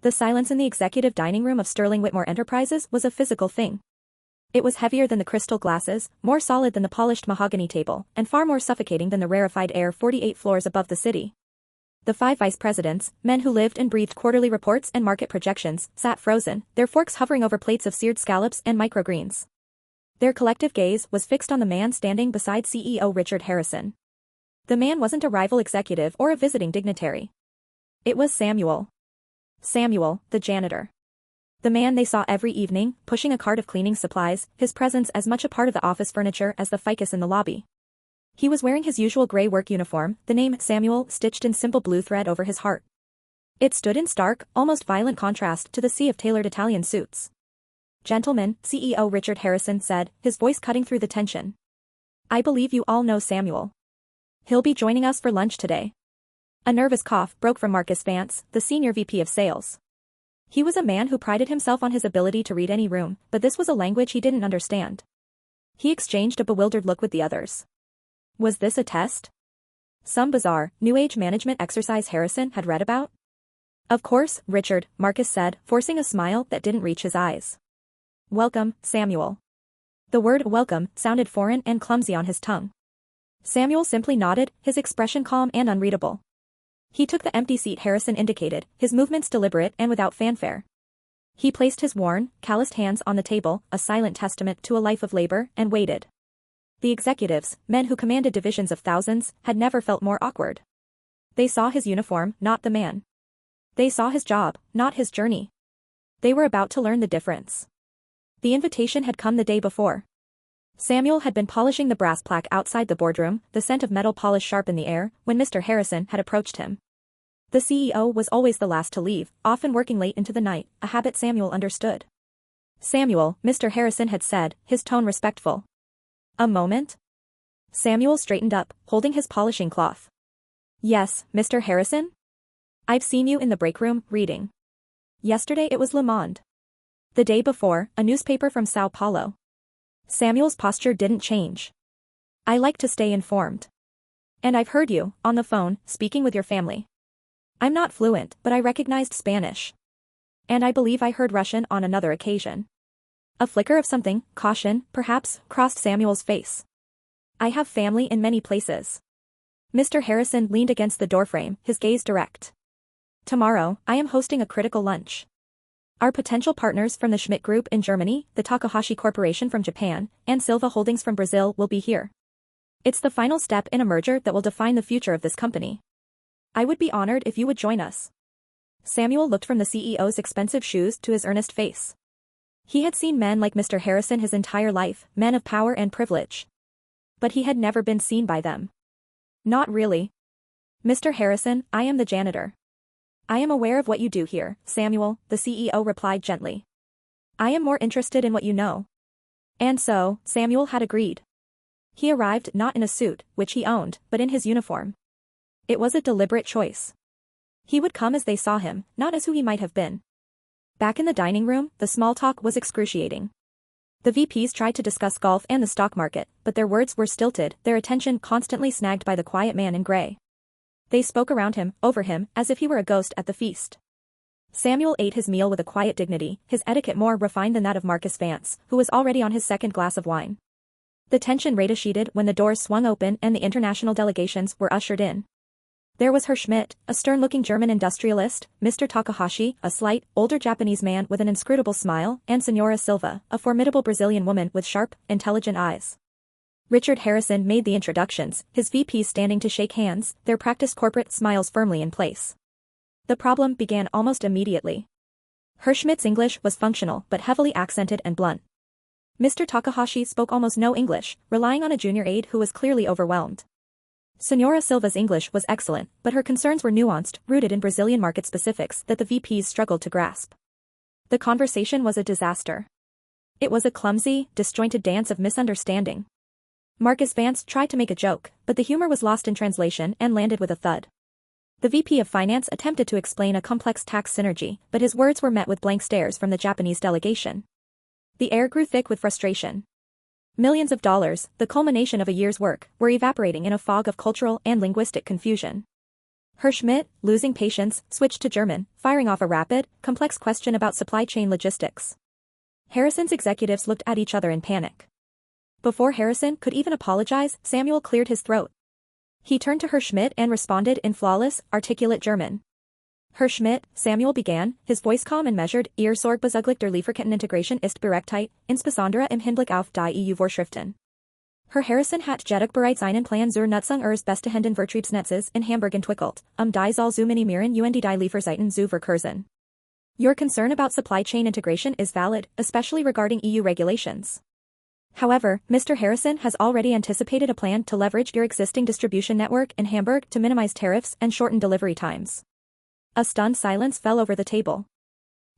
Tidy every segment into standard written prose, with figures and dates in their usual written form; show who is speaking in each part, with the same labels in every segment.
Speaker 1: The silence in the executive dining room of Sterling-Whitmore Enterprises was a physical thing. It was heavier than the crystal glasses, more solid than the polished mahogany table, and far more suffocating than the rarefied air 48 floors above the city. The 5 vice presidents, men who lived and breathed quarterly reports and market projections, sat frozen, their forks hovering over plates of seared scallops and microgreens. Their collective gaze was fixed on the man standing beside CEO Richard Harrison. The man wasn't a rival executive or a visiting dignitary. It was Samuel. Samuel, the janitor. The man they saw every evening, pushing a cart of cleaning supplies, his presence as much a part of the office furniture as the ficus in the lobby. He was wearing his usual gray work uniform, the name Samuel stitched in simple blue thread over his heart. It stood in stark, almost violent contrast to the sea of tailored Italian suits. "Gentlemen," CEO Richard Harrison said, his voice cutting through the tension. "I believe you all know Samuel. He'll be joining us for lunch today." A nervous cough broke from Marcus Vance, the senior VP of sales. He was a man who prided himself on his ability to read any room, but this was a language he didn't understand. He exchanged a bewildered look with the others. Was this a test? Some bizarre, New Age management exercise Harrison had read about? "Of course, Richard," Marcus said, forcing a smile that didn't reach his eyes. "Welcome, Samuel." The word welcome sounded foreign and clumsy on his tongue. Samuel simply nodded, his expression calm and unreadable. He took the empty seat Harrison indicated, his movements deliberate and without fanfare. He placed his worn, calloused hands on the table, a silent testament to a life of labor, and waited. The executives, men who commanded divisions of thousands, had never felt more awkward. They saw his uniform, not the man. They saw his job, not his journey. They were about to learn the difference. The invitation had come the day before. Samuel had been polishing the brass plaque outside the boardroom, the scent of metal polish sharp in the air, when Mr. Harrison had approached him. The CEO was always the last to leave, often working late into the night, a habit Samuel understood. "Samuel," Mr. Harrison had said, his tone respectful. "A moment?" Samuel straightened up, holding his polishing cloth. "Yes, Mr. Harrison? I've seen you in the break room, reading. Yesterday it was Le Monde. The day before, a newspaper from Sao Paulo." Samuel's posture didn't change. "I like to stay informed. And I've heard you, on the phone, speaking with your family. I'm not fluent, but I recognized Spanish. And I believe I heard Russian on another occasion." A flicker of something, caution, perhaps, crossed Samuel's face. "I have family in many places." Mr. Harrison leaned against the doorframe, his gaze direct. "Tomorrow, I am hosting a critical lunch. Our potential partners from the Schmidt Group in Germany, the Takahashi Corporation from Japan, and Silva Holdings from Brazil will be here. It's the final step in a merger that will define the future of this company. I would be honored if you would join us." Samuel looked from the CEO's expensive shoes to his earnest face. He had seen men like Mr. Harrison his entire life, men of power and privilege. But he had never been seen by them. "Not really. Mr. Harrison, I am the janitor." "I am aware of what you do here, Samuel," the CEO replied gently. "I am more interested in what you know." And so, Samuel had agreed. He arrived not in a suit, which he owned, but in his uniform. It was a deliberate choice. He would come as they saw him, not as who he might have been. Back in the dining room, the small talk was excruciating. The VPs tried to discuss golf and the stock market, but their words were stilted, their attention constantly snagged by the quiet man in gray. They spoke around him, over him, as if he were a ghost at the feast. Samuel ate his meal with a quiet dignity, his etiquette more refined than that of Marcus Vance, who was already on his second glass of wine. The tension rate-sheeted when the doors swung open and the international delegations were ushered in. There was Herr Schmidt, a stern-looking German industrialist, Mr. Takahashi, a slight, older Japanese man with an inscrutable smile, and Senora Silva, a formidable Brazilian woman with sharp, intelligent eyes. Richard Harrison made the introductions, his VPs standing to shake hands, their practiced corporate smiles firmly in place. The problem began almost immediately. Herr Schmidt's English was functional but heavily accented and blunt. Mr. Takahashi spoke almost no English, relying on a junior aide who was clearly overwhelmed. Senora Silva's English was excellent, but her concerns were nuanced, rooted in Brazilian market specifics that the VPs struggled to grasp. The conversation was a disaster. It was a clumsy, disjointed dance of misunderstanding. Marcus Vance tried to make a joke, but the humor was lost in translation and landed with a thud. The VP of Finance attempted to explain a complex tax synergy, but his words were met with blank stares from the Japanese delegation. The air grew thick with frustration. Millions of dollars, the culmination of a year's work, were evaporating in a fog of cultural and linguistic confusion. Herr Schmidt, losing patience, switched to German, firing off a rapid, complex question about supply chain logistics. Harrison's executives looked at each other in panic. Before Harrison could even apologize, Samuel cleared his throat. He turned to Herr Schmidt and responded in flawless, articulate German. Herr Schmidt, Samuel began, his voice calm and measured, ihr Sorg bezüglich der Lieferkettenintegration ist Berechtigkeit, insbesondere im Hinblick auf die EU-Vorschriften. Herr Harrison hat jedoch bereits einen Plan zur Nutzung ihres bestehenden Vertriebsnetzes in Hamburg entwickelt, die soll zu minimieren und die Lieferzeiten zu verkürzen. Your concern about supply chain integration is valid, especially regarding EU regulations. However, Mr. Harrison has already anticipated a plan to leverage your existing distribution network in Hamburg to minimize tariffs and shorten delivery times. A stunned silence fell over the table.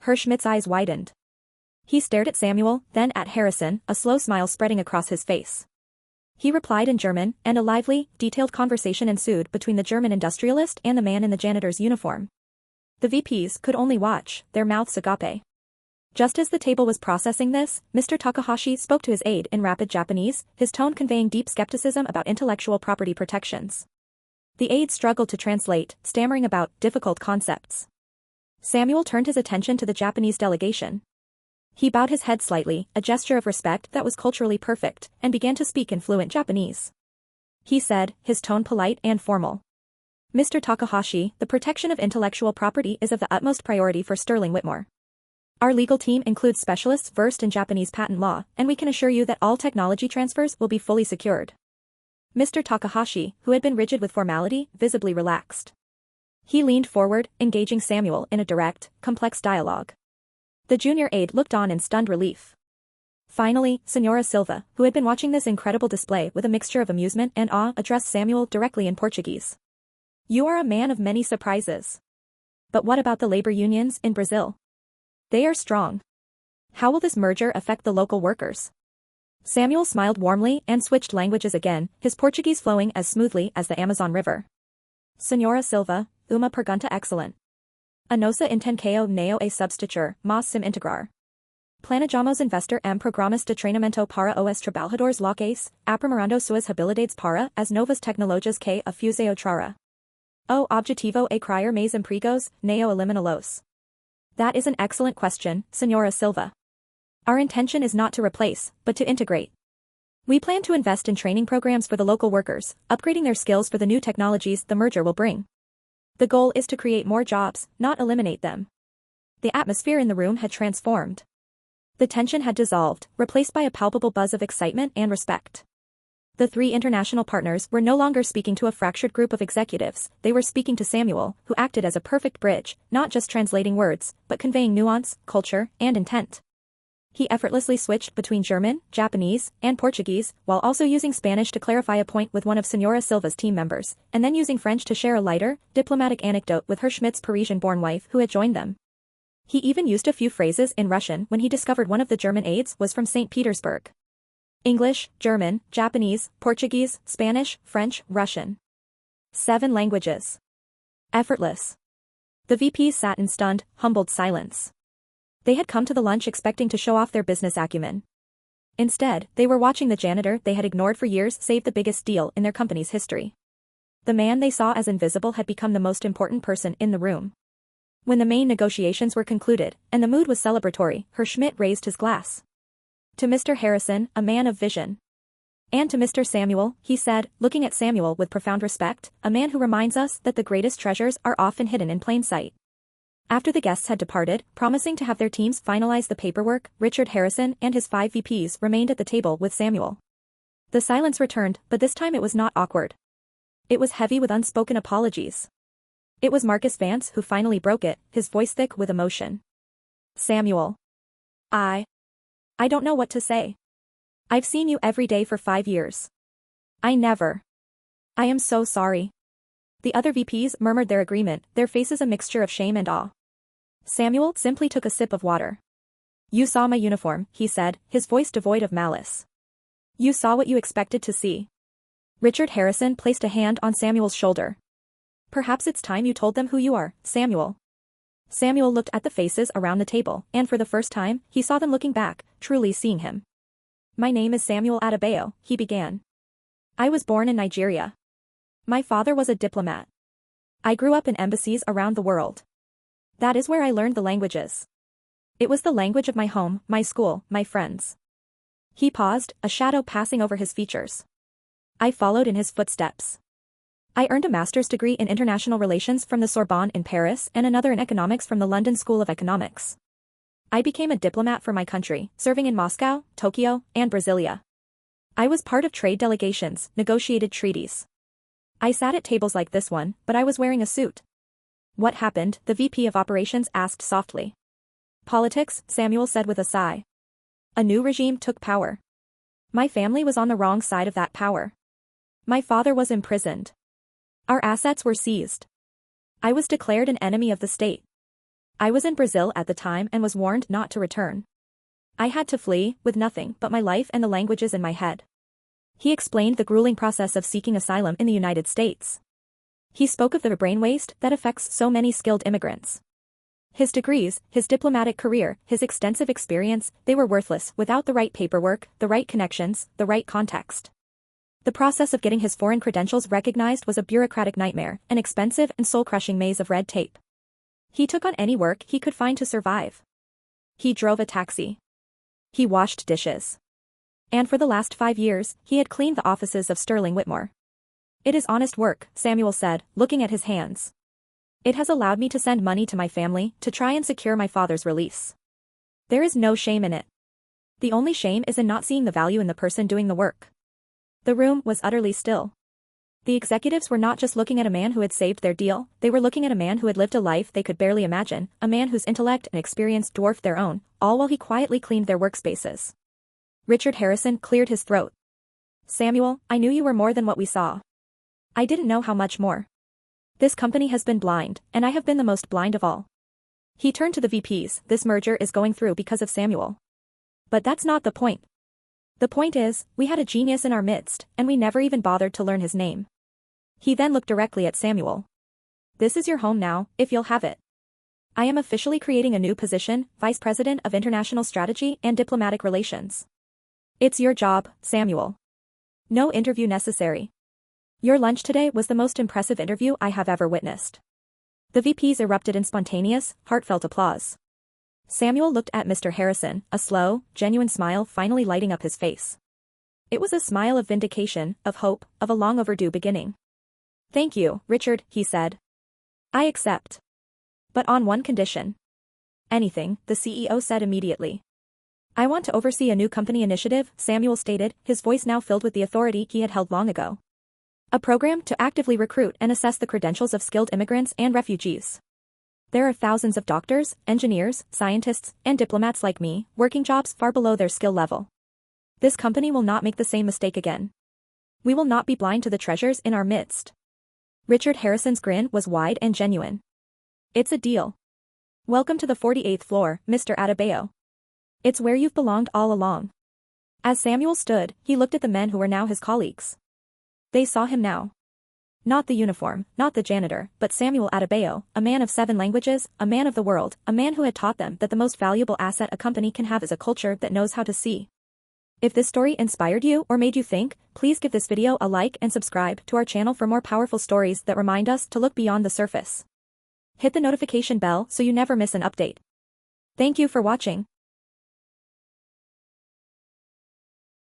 Speaker 1: Herr Schmidt's eyes widened. He stared at Samuel, then at Harrison, a slow smile spreading across his face. He replied in German, and a lively, detailed conversation ensued between the German industrialist and the man in the janitor's uniform. The VPs could only watch, their mouths agape. Just as the table was processing this, Mr. Takahashi spoke to his aide in rapid Japanese, his tone conveying deep skepticism about intellectual property protections. The aide struggled to translate, stammering about difficult concepts. Samuel turned his attention to the Japanese delegation. He bowed his head slightly, a gesture of respect that was culturally perfect, and began to speak in fluent Japanese. He said, his tone polite and formal. Mr. Takahashi, the protection of intellectual property is of the utmost priority for Sterling-Whitmore. Our legal team includes specialists versed in Japanese patent law, and we can assure you that all technology transfers will be fully secured. Mr. Takahashi, who had been rigid with formality, visibly relaxed. He leaned forward, engaging Samuel in a direct, complex dialogue. The junior aide looked on in stunned relief. Finally, Senora Silva, who had been watching this incredible display with a mixture of amusement and awe, addressed Samuel directly in Portuguese. You are a man of many surprises. But what about the labor unions in Brazil? They are strong. How will this merger affect the local workers? Samuel smiled warmly and switched languages again, his Portuguese flowing as smoothly as the Amazon River. Senora Silva, uma pergunta excelente. A nossa intenção não é substituir, mas sim integrar. Planejamos investir em programas de treinamento para os trabalhadores locais, aprimorando suas habilidades para as novas tecnologias que a fusão trará. O objetivo é criar mais empregos, não eliminá-los. That is an excellent question, Senora Silva. Our intention is not to replace, but to integrate. We plan to invest in training programs for the local workers, upgrading their skills for the new technologies the merger will bring. The goal is to create more jobs, not eliminate them. The atmosphere in the room had transformed. The tension had dissolved, replaced by a palpable buzz of excitement and respect. The three international partners were no longer speaking to a fractured group of executives, they were speaking to Samuel, who acted as a perfect bridge, not just translating words, but conveying nuance, culture, and intent. He effortlessly switched between German, Japanese, and Portuguese, while also using Spanish to clarify a point with one of Senora Silva's team members, and then using French to share a lighter, diplomatic anecdote with Herr Schmidt's Parisian-born wife who had joined them. He even used a few phrases in Russian when he discovered one of the German aides was from St. Petersburg. English, German, Japanese, Portuguese, Spanish, French, Russian. 7 languages. Effortless. The VPs sat in stunned, humbled silence. They had come to the lunch expecting to show off their business acumen. Instead, they were watching the janitor they had ignored for years save the biggest deal in their company's history. The man they saw as invisible had become the most important person in the room. When the main negotiations were concluded, and the mood was celebratory, Herr Schmidt raised his glass. To Mr. Harrison, a man of vision. And to Mr. Samuel, he said, looking at Samuel with profound respect, a man who reminds us that the greatest treasures are often hidden in plain sight. After the guests had departed, promising to have their teams finalize the paperwork, Richard Harrison and his 5 VPs remained at the table with Samuel. The silence returned, but this time it was not awkward. It was heavy with unspoken apologies. It was Marcus Vance who finally broke it, his voice thick with emotion. Samuel. I don't know what to say. I've seen you every day for 5 years. I am so sorry. The other VPs murmured their agreement, their faces a mixture of shame and awe. Samuel simply took a sip of water. You saw my uniform, he said, his voice devoid of malice. You saw what you expected to see. Richard Harrison placed a hand on Samuel's shoulder. Perhaps it's time you told them who you are, Samuel. Samuel looked at the faces around the table, and for the first time, he saw them looking back, truly seeing him. My name is Samuel Adebayo, he began. I was born in Nigeria. My father was a diplomat. I grew up in embassies around the world. That is where I learned the languages. It was the language of my home, my school, my friends. He paused, a shadow passing over his features. I followed in his footsteps. I earned a master's degree in international relations from the Sorbonne in Paris and another in economics from the London School of Economics. I became a diplomat for my country, serving in Moscow, Tokyo, and Brasilia. I was part of trade delegations, negotiated treaties. I sat at tables like this one, but I was wearing a suit. What happened? The VP of operations asked softly. Politics, Samuel said with a sigh. A new regime took power. My family was on the wrong side of that power. My father was imprisoned. Our assets were seized. I was declared an enemy of the state. I was in Brazil at the time and was warned not to return. I had to flee, with nothing but my life and the languages in my head. He explained the grueling process of seeking asylum in the United States. He spoke of the brain waste that affects so many skilled immigrants. His degrees, his diplomatic career, his extensive experience, they were worthless without the right paperwork, the right connections, the right context. The process of getting his foreign credentials recognized was a bureaucratic nightmare, an expensive and soul-crushing maze of red tape. He took on any work he could find to survive. He drove a taxi. He washed dishes. And for the last 5 years, he had cleaned the offices of Sterling-Whitmore. It is honest work, Samuel said, looking at his hands. It has allowed me to send money to my family, to try and secure my father's release. There is no shame in it. The only shame is in not seeing the value in the person doing the work. The room was utterly still. The executives were not just looking at a man who had saved their deal, they were looking at a man who had lived a life they could barely imagine, a man whose intellect and experience dwarfed their own, all while he quietly cleaned their workspaces. Richard Harrison cleared his throat. Samuel, I knew you were more than what we saw. I didn't know how much more. This company has been blind, and I have been the most blind of all. He turned to the VPs, this merger is going through because of Samuel. But that's not the point. The point is, we had a genius in our midst, and we never even bothered to learn his name. He then looked directly at Samuel. This is your home now, if you'll have it. I am officially creating a new position, Vice President of International Strategy and Diplomatic Relations. It's your job, Samuel. No interview necessary. Your lunch today was the most impressive interview I have ever witnessed. The VPs erupted in spontaneous, heartfelt applause. Samuel looked at Mr. Harrison, a slow, genuine smile finally lighting up his face. It was a smile of vindication, of hope, of a long overdue beginning. Thank you, Richard, he said. I accept. But on one condition. Anything, the CEO said immediately. I want to oversee a new company initiative, Samuel stated, his voice now filled with the authority he had held long ago. A program to actively recruit and assess the credentials of skilled immigrants and refugees. There are thousands of doctors, engineers, scientists, and diplomats like me, working jobs far below their skill level. This company will not make the same mistake again. We will not be blind to the treasures in our midst. Richard Harrison's grin was wide and genuine. It's a deal. Welcome to the 48th floor, Mr. Adebayo. It's where you've belonged all along. As Samuel stood, he looked at the men who were now his colleagues. They saw him now. Not the uniform, not the janitor, but Samuel Adebayo, a man of 7 languages, a man of the world, a man who had taught them that the most valuable asset a company can have is a culture that knows how to see. If this story inspired you or made you think, please give this video a like and subscribe to our channel for more powerful stories that remind us to look beyond the surface. Hit the notification bell so you never miss an update. Thank you for watching.